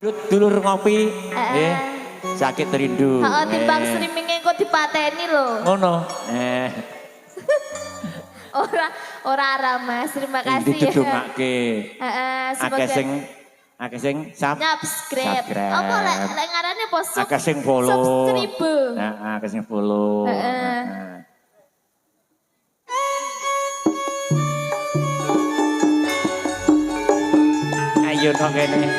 Dulur ngopi, sakit rindu. Timbang streamingnya kok dipateni lho. Ngono. Ora Mas, terima kasih ya. Didongake. Akeh sing subscribe. Apa lek ngarane apa? Akeh sing follow. Subscribe. Akeh sing follow. Ayo dong kene.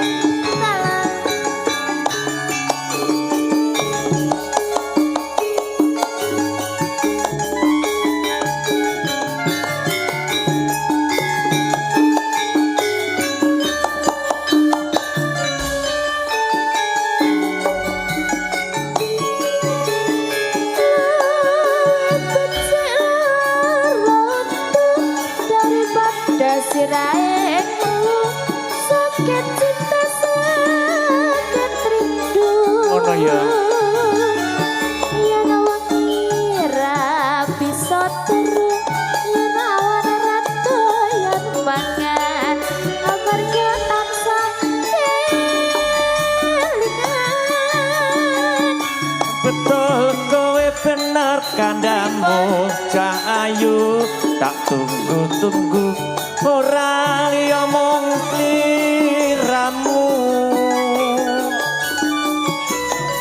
Betul kowe bener kandamu Cahayu tak tunggu-tunggu ora ngomong liramu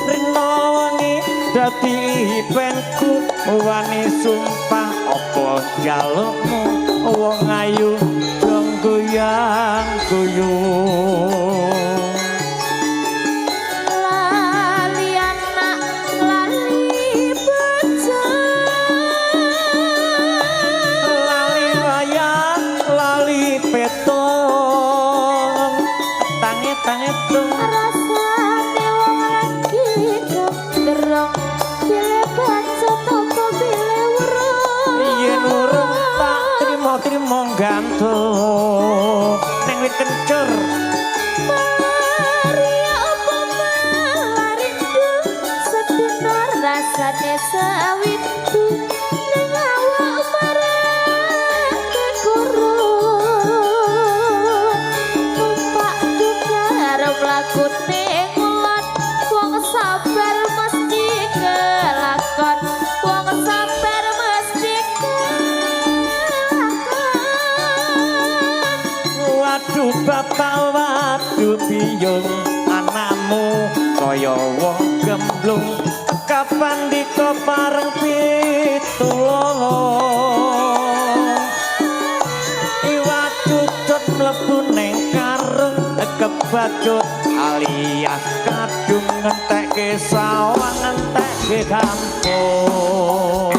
Rino wengi dadi penku wani sumpah apa jalukmu wong ayu dong goyang-goyang gantung neng wit kencur Maria apa marindu sedina rasane sawitu neng awak marang kekurun numpak karo mlaku ning ngulon wong sabar mesti kelakon wong sabar mesti Waduh bapak waduh biyung anakmu kaya wong gemblung kapan diko bareng pitulung iwak cucut mlebu neng karung kebacut alias kadung ngentekke sawang ngentekke kampung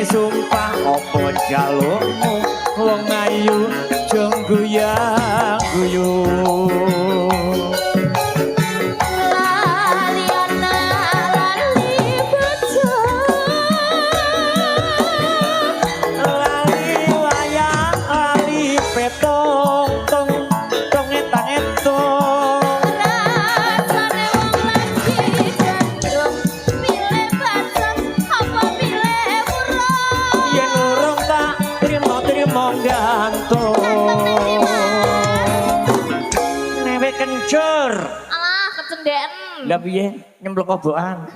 sumpah opo jalukmu wong ayu jong guyang-guyung Lah piye nyemplung kobokan?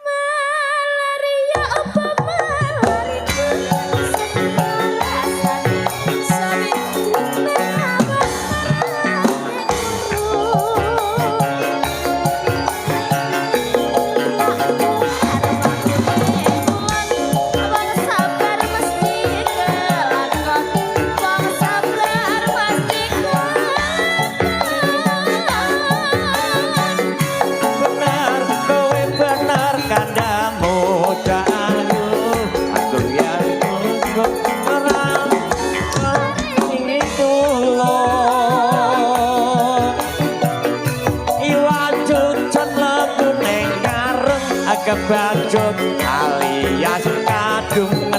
Malaria apa malariku semarasan sawi merawat wong sabar mesti kelakon wong sabar mesti Benar kowe benar kandamu dalu aku ya kok ora sing kula iwak cucet lebu ning kareng agak bajut alias kadung